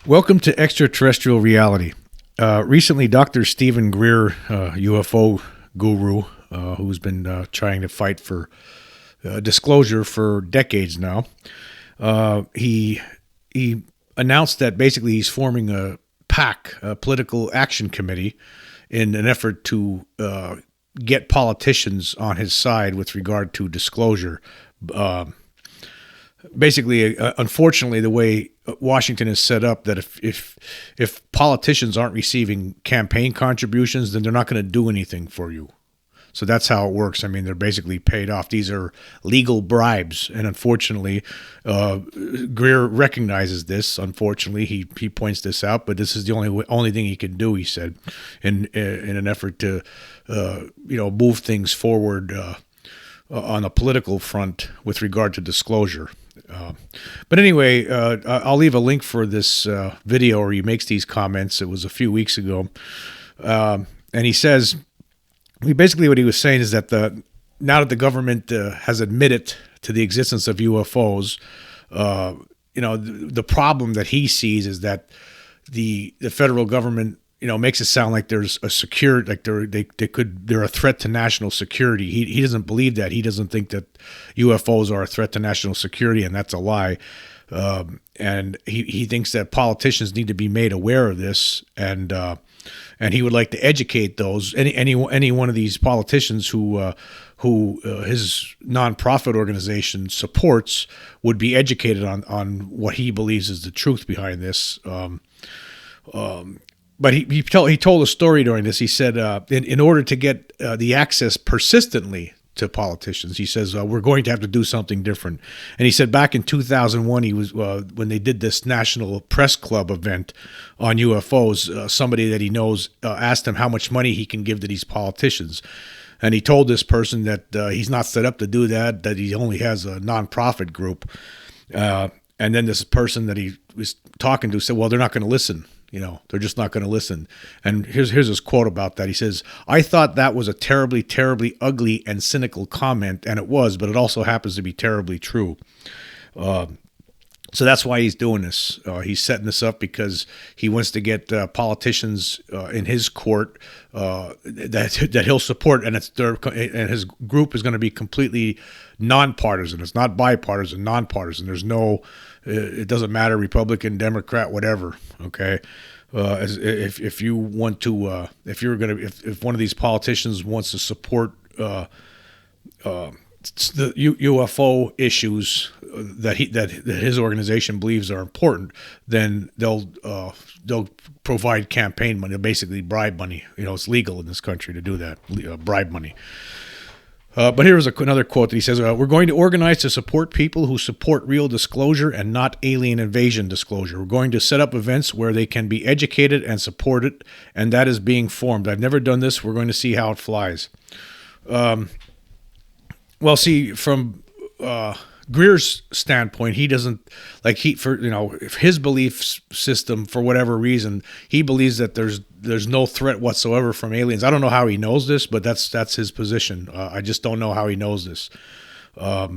Welcome to Extraterrestrial Reality. Recently, Dr. Stephen Greer, UFO guru, who's been trying to fight for disclosure for decades now, he announced that basically he's forming a PAC, a political action committee, in an effort to get politicians on his side with regard to disclosure. Basically, unfortunately, the way Washington is set up, that if politicians aren't receiving campaign contributions, then they're not going to do anything for you. So that's how it works. I mean, they're basically paid off. These are legal bribes, and unfortunately, Greer recognizes this. Unfortunately, he points this out, but this is the only thing he can do. He said, in an effort to move things forward on a political front with regard to disclosure. But anyway, I'll leave a link for this video where he makes these comments. It was a few weeks ago. And he says, basically what he was saying is that now that the government has admitted to the existence of UFOs, the problem that he sees is that the federal government makes it sound like there's a secure, like they're a threat to national security. He doesn't believe that. He doesn't think that UFOs are a threat to national security, and that's a lie. And he thinks that politicians need to be made aware of this, and he would like to educate those any one of these politicians who his nonprofit organization supports would be educated on what he believes is the truth behind this. But he told a story during this. He said, in order to get the access persistently to politicians, he says, we're going to have to do something different. And he said back in 2001, he was when they did this National Press Club event on UFOs, somebody that he knows asked him how much money he can give to these politicians. And he told this person that he's not set up to do that he only has a nonprofit group. And then this person that he was talking to said, well, they're not going to listen. They're just not going to listen. And here's his quote about that. He says, I thought that was a terribly, terribly ugly and cynical comment, and it was, but it also happens to be terribly true. So that's why he's doing this. He's setting this up because he wants to get politicians in his court that he'll support, and and his group is going to be completely nonpartisan. It's not bipartisan, nonpartisan. There's no, it doesn't matter, Republican, Democrat, whatever. Okay, if you want to, if one of these politicians wants to support the UFO issues that his organization believes are important, then they'll provide campaign money, basically bribe money. It's legal in this country to do that, bribe money. But here's another quote that he says, we're going to organize to support people who support real disclosure and not alien invasion disclosure. We're going to set up events where they can be educated and supported, and that is being formed. I've never done this. We're going to see how it flies. Well, see, from Greer's standpoint, he doesn't if his belief system, for whatever reason, he believes that there's no threat whatsoever from aliens. I don't know how he knows this, but that's his position. I just don't know how he knows this. But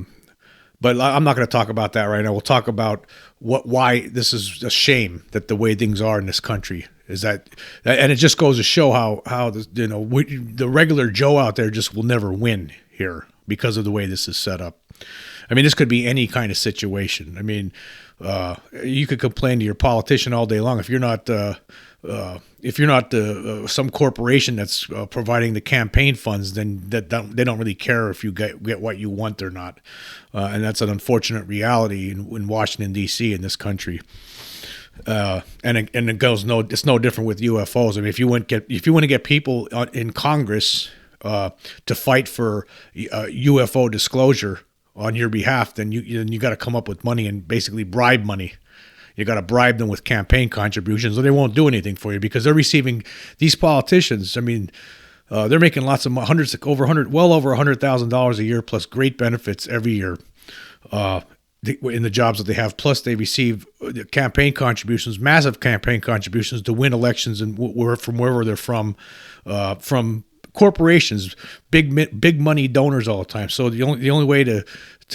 I'm not going to talk about that right now. We'll talk about why this is a shame that the way things are in this country is that, and it just goes to show how the regular Joe out there just will never win here because of the way this is set up. I mean, this could be any kind of situation. I mean, you could complain to your politician all day long if you're not some corporation that's providing the campaign funds, then they don't really care if you get what you want or not, and that's an unfortunate reality in Washington D.C. in this country. And it goes it's no different with UFOs. I mean, if you want to get people in Congress to fight for UFO disclosure on your behalf, then you got to come up with money and basically bribe money. You got to bribe them with campaign contributions, or they won't do anything for you because they're receiving, these politicians. I mean, they're making lots of well over $100,000 a year plus great benefits every year, in the jobs that they have. Plus, they receive campaign contributions, massive campaign contributions to win elections and from wherever they're from corporations, big money donors all the time. So the only way to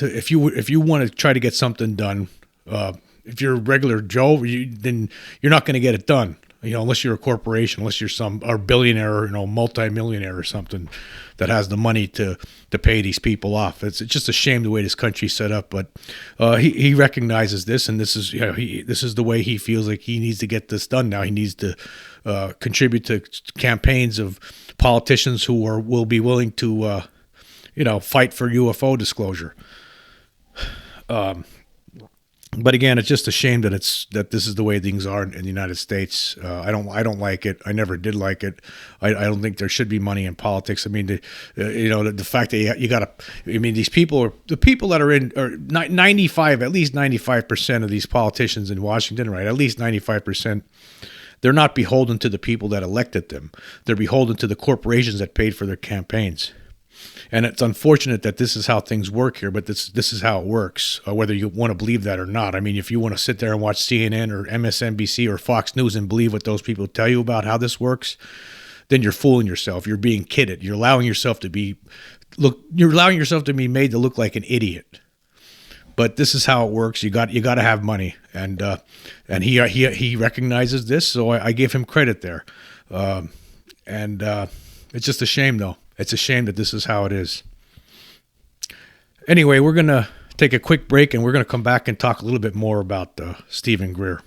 if you want to try to get something done, if you're a regular Joe, then you're not going to get it done. Unless you're a corporation, unless you're or billionaire, multimillionaire or something that has the money to pay these people off. It's just a shame the way this country's set up. But he recognizes this, and this is this is the way he feels like he needs to get this done now. He needs to contribute to campaigns of politicians who will be willing to fight for UFO disclosure. But again, it's just a shame that this is the way things are in the United States. I don't like it. I never did like it. I don't think there should be money in politics. I mean, the fact that you got to. I mean, these people the people that are in or 95, at least 95% of these politicians in Washington, right? At least 95%. They're not beholden to the people that elected them. They're beholden to the corporations that paid for their campaigns. And it's unfortunate that this is how things work here, but this is how it works, whether you want to believe that or not. I mean, if you want to sit there and watch CNN or MSNBC or Fox News and believe what those people tell you about how this works, then you're fooling yourself. You're being kidded. You're allowing yourself to be made to look like an idiot. But this is how it works. You got to have money, and he recognizes this, so I give him credit there. It's just a shame, though. It's a shame that this is how it is. Anyway, we're going to take a quick break, and we're going to come back and talk a little bit more about Stephen Greer.